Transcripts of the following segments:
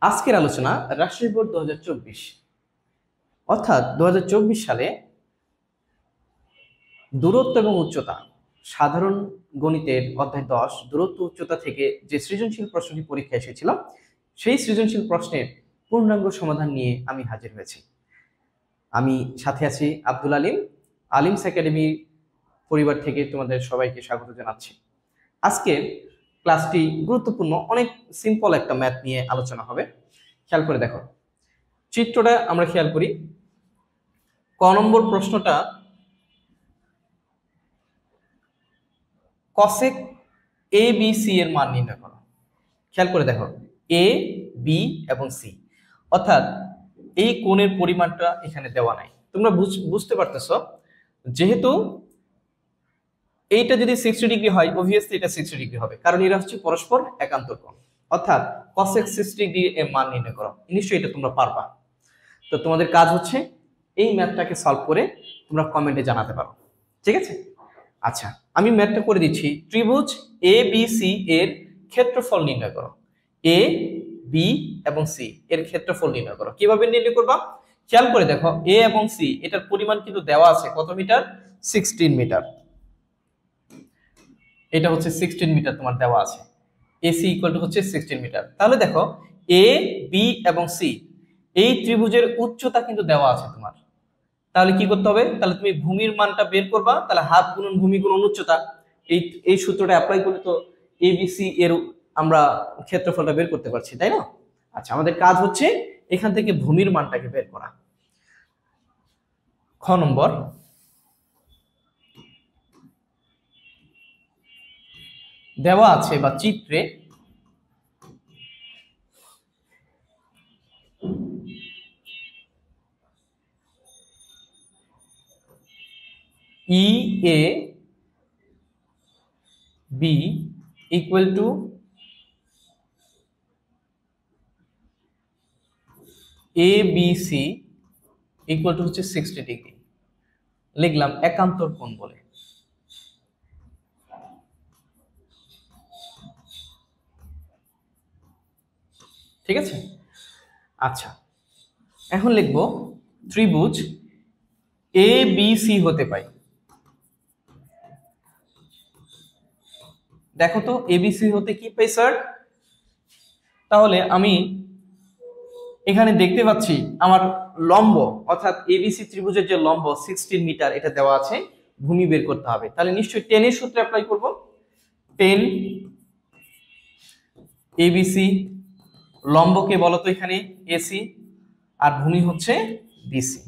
আজকের আলোচনা রাজশাহী বোর্ড 2024 অর্থাৎ 2024 সালে দূরত্ব এবং উচ্চতা সাধারণ গণিতের অধ্যায় 10 দূরত্ব উচ্চতা থেকে যে সৃজনশীল প্রশ্নটি পরীক্ষা এসেছিল সেই সৃজনশীল প্রশ্নের পূর্ণাঙ্গ সমাধান নিয়ে আমি হাজির হয়েছি। আমি সাথে আছি আব্দুল আলিম, আলিমস একাডেমি পরিবার থেকে তোমাদের সবাইকে স্বাগত জানাচ্ছি। আজকে ক্লাসটি গুরুত্বপূর্ণ, অনেক সিম্পল একটা ম্যাথ নিয়ে আলোচনা হবে। খেয়াল করে দেখো, চিত্রটা আমরা খেয়াল করি। ক নম্বর প্রশ্নটা কসেক এ বি সি এর মান নির্ণয় করো। খেয়াল করে দেখো, এ বি এবং সি, অর্থাৎ এই কোণের পরিমাণটা এখানে দেওয়া নাই। তোমরা বুঝতে পারতেছো, যেহেতু এইটা যদি 60 ডিগ্রি হয়, অবভিয়াসলি এটা 60 ডিগ্রি হবে, কারণ এরা হচ্ছে পরস্পর একান্তর কোণ। অর্থাৎ কসেক 60 ডিগ্রি এর মান নির্ণয় করো। নিশ্চয়ই এটা তোমরা পারবা। তো তোমাদের কাজ হচ্ছে এই ম্যাথটাকে সলভ করে তোমরা কমেন্টে জানাতে পারো, ঠিক আছে? আচ্ছা, আমি ম্যাথটা করে দিচ্ছি। ত্রিভুজ এ বি সি এর ক্ষেত্রফল নির্ণয় করো। এ বি এবং সি এর ক্ষেত্রফল নির্ণয় করো। কিভাবে নির্ণয় করবা? খেয়াল করে দেখো, এ এবং সি এটার পরিমাণ কিন্তু দেওয়া আছে কত মিটার? 16 মিটার। এটা হচ্ছে 16 মিটার তোমার দেওয়া আছে। এসি ইকুয়াল টু হচ্ছে 16 মিটার। তাহলে দেখো, এ বি এবং সি এই ত্রিভুজের উচ্চতা কিন্তু দেওয়া আছে তোমার। তাহলে কি করতে হবে? তাহলে তুমি ভূমির মানটা বের করবা। তাহলে হাফ গুণন ভূমি গুণন উচ্চতা, এই সূত্রটা অ্যাপ্লাই করলে তো এবিসি এর আমরা ক্ষেত্রফলটা বের করতে পারছি, তাই না? আচ্ছা, আমাদের কাজ হচ্ছে এখান থেকে ভূমির মানটাকে বের করা। খ নম্বর, দেওয়া আছে বা চিত্রে ই A B equal to A B C equal to হচ্ছে 60 ডিগ্রি। লিখলাম একান্তর কোণ বলে। ঠিক আছে? আচ্ছা, এখন লিখবো ত্রিভুজ এ বি সি হতে পাই। দেখো তো এবিসি হতে কি পাই স্যার? তাহলে আমি এখানে দেখতে পাচ্ছি আমার লম্ব, অর্থাৎ এবিসি ত্রিভুজের যে লম্ব 16 মিটার এটা দেওয়া আছে, ভূমি বের করতে হবে। তাহলে নিশ্চয়ই 10 এর সূত্রে অ্যাপ্লাই করব। 10 এবিসি, লম্বকে বলতো এখানে এসি, আর ভূমি হচ্ছে বিসি,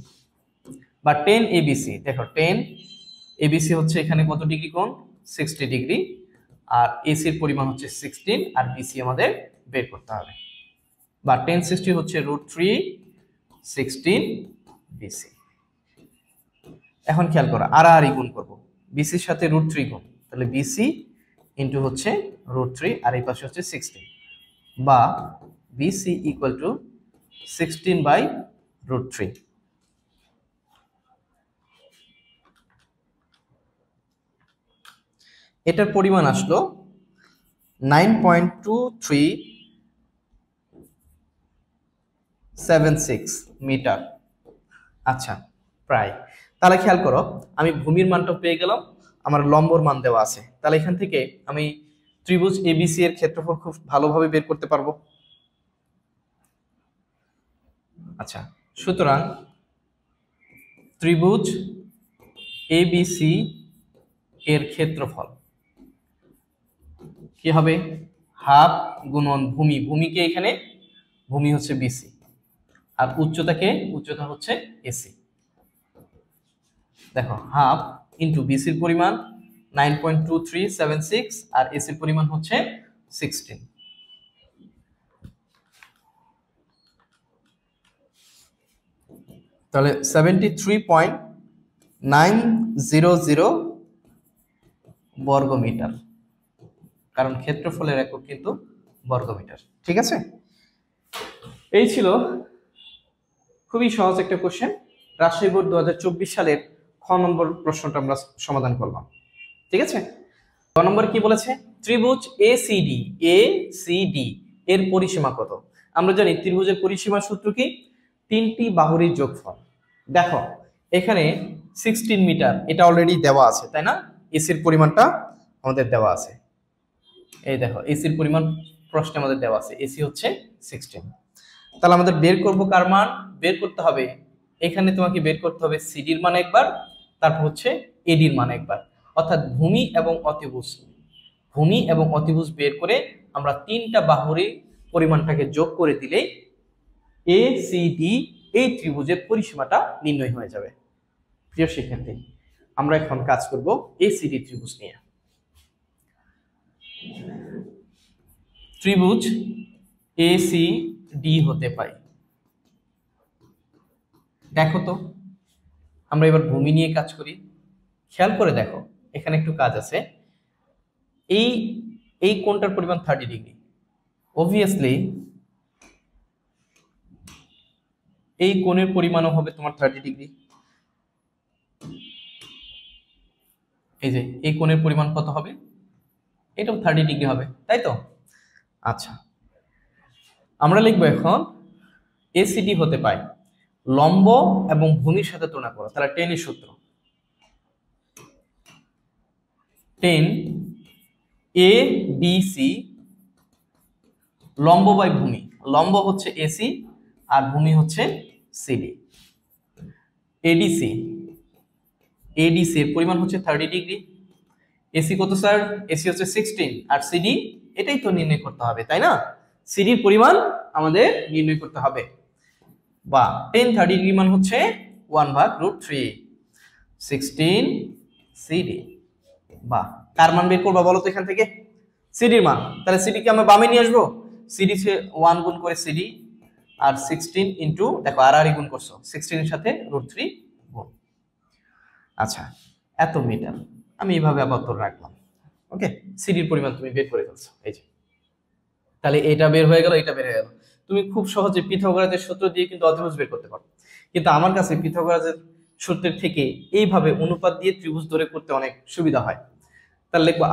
বা 10 এবিসি। দেখো 10 এবিসি হচ্ছে এখানে কত ডিগ্রি কোণ? 60 ডিগ্রি, আর এসির পরিমাণ হচ্ছে 16, আর বিসি আমাদের বের করতে হবে। বা 1060 হচ্ছে √3 16 বিসি। এখন খেয়াল করো, আর গুণ করব, বিসির সাথে √3 গুণ, তাহলে বিসি ইন্টু হচ্ছে √3, আর এই পাশে হচ্ছে 16, বা বিসি ইকুয়াল টু 16/√3। এটার পরিমাণ আসলো 9.2376 মিটার। আচ্ছা, প্রায়। তাহলে খেয়াল করো, আমি ভূমির মানটা পেয়ে গেলাম, আমার লম্বর মান দেওয়া আছে। তাহলে এখান থেকে আমি ত্রিভুজ এবিসি এর ক্ষেত্রফল খুব ভালোভাবে বের করতে পারবো। আচ্ছা, সুতরাং ত্রিভুজ এবিসি এর ক্ষেত্রফল কি হবে? হাফ গুণন ভূমি, ভূমিকে এখানে ভূমি হচ্ছে বিসি, আর উচ্চতা হচ্ছে এসি। দেখো, হাফ ইন্টু বিসির পরিমাণ 9.2376, আর এসির পরিমাণ হচ্ছে 16। তাহলে 73.900 বর্গ মিটার, কারণ ক্ষেত্রফলের একক কিন্তু বর্গ মিটার। ঠিক আছে? এই ছিল খুবই সহজ একটা কোশ্চেন। রাজশাহী বোর্ড 2024 সালের খ নম্বর প্রশ্নটা আমরা সমাধান করলাম। ঠিক আছে? ক নম্বর কি বলেছে? ত্রিভুজ এসিডি এর পরিসীমা কত? আমরা জানি ত্রিভুজের পরিসীমার সূত্র কি, তিনটি বাহুর যোগফল। দেখো এখানে 16 মিটার, এটা অলরেডি দেওয়া আছে তাই না, এসির পরিমাণটা আমাদের দেওয়া আছে। এই দেখো এসির পরিমাণ প্রশ্নে আমাদের দেওয়া আছে, এসি হচ্ছে 16। তাহলে আমাদের বের করব কার মান, বের করতে হবে এখানে তোমাকে বের করতে হবে সিডির মান একবার, তারপর হচ্ছে এডির মান একবার, অর্থাৎ ভূমি এবং অতিভুজ, ভূমি এবং অতিভুজ বের করে আমরা তিনটা বাহুর পরিমাণটাকে যোগ করে দিলেই এ সি ডি এই ত্রিভুজের পরিসীমাটা নির্ণয় হয়ে যাবে। প্রিয় শিক্ষার্থী, আমরা এখন কাজ করব এসিডি ত্রিভুজ নিয়ে। ত্রিভুজ এসিডি হতে পাই, দেখো তো আমরা এবার ভূমি নিয়ে কাজ করি। খেয়াল করে দেখো এখানে একটু কাজ আছে। এই কোণটার পরিমাণ 30 ডিগ্রি, অবভিয়াসলি এই কোণের পরিমাণও হবে তোমার 30 ডিগ্রি। এই যে এই কোণের পরিমাণ কত হবে, এটাও 30 ডিগ্রি হবে, তাই তো? আচ্ছা, আমরা লিখবো এখন এসিডি হতে পাই লম্ব এবং ভূমির সাথে তুলনা করো। তাহলে টেনের সূত্র, টেন এ বি সি লম্ব বাই ভূমি, লম্ব হচ্ছে এসি আর ভূমি হচ্ছে সিডি। এডিসি, এডিসি এর পরিমাণ হচ্ছে 30 ডিগ্রি। এসি কত স্যার, এসি হচ্ছে 16 আর সিডি এটাই তো নির্ণয় করতে হবে তাই না, সিডির পরিমাণ আমাদের নির্ণয় করতে হবে। বা 10 30 ডিগ্রি মান হচ্ছে 1/√3 16 সিডি। বা কার মান বের করবা বলো তো এখান থেকে, সিডির মান। তাহলে সিডি কে আমরা বামে নিয়ে আসবো, সিডি সে 1 গুণ করে সিডি আর 16 ইনটু দেখো আর গুণ করছো 16 এর সাথে √3 গুণ। আচ্ছা, এত মিটার আমি এইভাবে আপাতত রাখলাম। ওকে, সিডির পরিমাণ তুমি বের করে ফেলছো, এই যে তাহলে এটা বের হয়ে গেল, এটা বের হয়ে গেল। তুমি খুব সহজে পিথাগোরাসের সূত্র দিয়ে কিন্তু অতিভুজ বের করতে পারো, কিন্তু আমার কাছে পিথাগোরাসের সূত্রের থেকে এইভাবে অনুপাত দিয়ে ত্রিভুজ ধরে করতে অনেক সুবিধা হয়। তাহলে লিখবো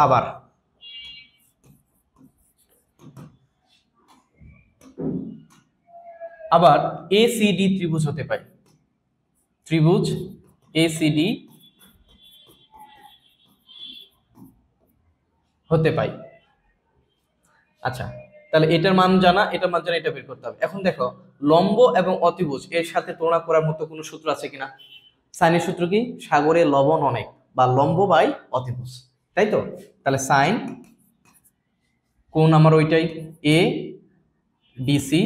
আবার এসিডি ত্রিভুজ হতে পারে, ত্রিভুজ এসিডি হতে পাই। আচ্ছা, তাহলে এটার মান জানা, এটার মান জানা, এটা বের করতে হবে। এখন দেখো লম্ব এবং অতিভুজ এর সাথে তুলনা করার মতো কোনো সূত্র আছে কিনা। সাইনের সূত্র কি, সাগরে লবণ অনেক, বা লম্ব বাই অতিভুজ, তাই তো? তাহলে সাইন কোণ আমার ওইটাই এ ডিসি,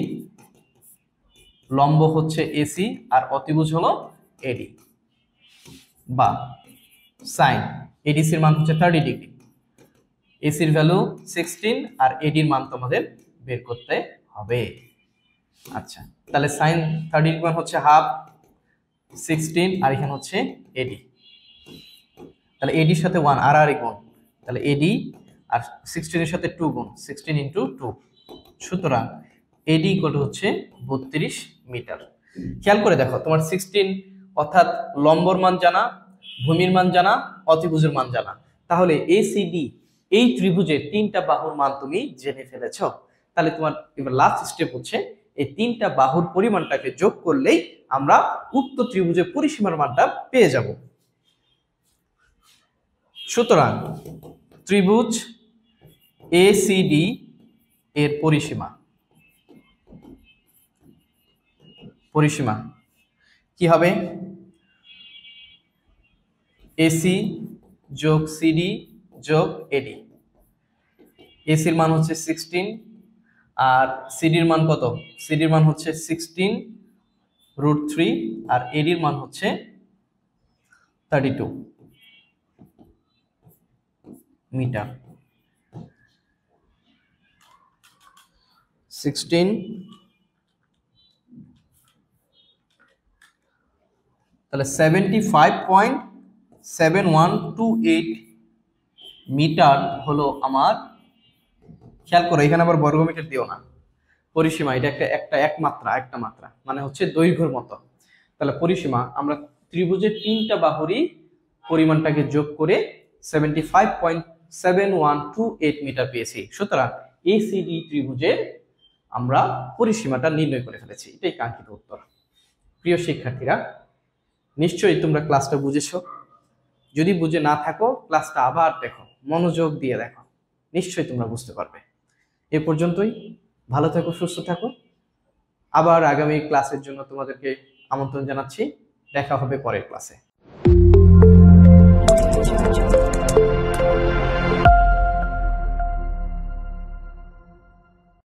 লম্ব হচ্ছে এসি আর অতিভুজ হলো এডি। বা সাইন এডিসির মান হচ্ছে 30 ডিগ্রি, এসির ভ্যালু 16 আর এডির মান তোমাদের বের করতে হবে। আচ্ছা, তাহলে সাইন 30 ডিগ্রি মান হচ্ছে হাফ 16 আর এখানে হচ্ছে এডি। তাহলে এডির সাথে 1 আর গুণ, তাহলে এডি আর 16 এর সাথে 2 গুণ, 16 ইনটু 2। সুতরাং এডি ইকুয়াল হচ্ছে 32 মিটার। খেয়াল করে দেখো তোমার 16 অর্থাৎ লম্বর মান জানা, ভূমির মান জানা, অতিভুজের মান জানা, তাহলে এসিডি এই ত্রিভুজের তিনটা বাহুর মান তুমি জেনে ফেলেছো। তাহলে তোমার এবার লাস্ট স্টেপ হচ্ছে এই তিনটা বাহুর পরিমাণটাকে যোগ করলেই আমরা উক্ত ত্রিভুজের পরিসীমার মানটা পেয়ে যাব। সুতরাং ত্রিভুজ এসিডি এর পরিসীমা কি হবে, এসি যোগ সিডি যোগ এডি। এসির মান হচ্ছে 16 আর সিডির মান কত, সিডির মান হচ্ছে 16√3 আর এডির মান হচ্ছে 32 মিটার। 16 তাহলে 75.7128 মিটার হলো আমার। খেয়াল করো এখানে আবার বর্গমিটার দিও না, পরিসীমা এটা একটা মাত্রা মানে হচ্ছে দৈর্ঘ্যের মতো। তাহলে পরিসীমা আমরা ত্রিভুজের তিনটা বাহুরই পরিমাণটাকে যোগ করে 75.7128 মিটার পেয়েছি। সুতরাং এসিডি ত্রিভুজের আমরা পরিসীমাটা নির্ণয় করে ফেলেছি। এটাই কাঙ্ক্ষিত উত্তর। প্রিয় শিক্ষার্থীরা, নিশ্চয়ই তোমরা ক্লাসটা বুঝেছো। যদি বুঝে না থাকো ক্লাসটা আবার দেখো, মনোযোগ দিয়ে দেখো, নিশ্চয়ই তোমরা বুঝতে পারবে। এ পর্যন্তই। ভালো থাকো, সুস্থ থাকো। আবার আগামী ক্লাসের জন্য তোমাদেরকে আমন্ত্রণ জানাচ্ছি। দেখা হবে পরের ক্লাসে।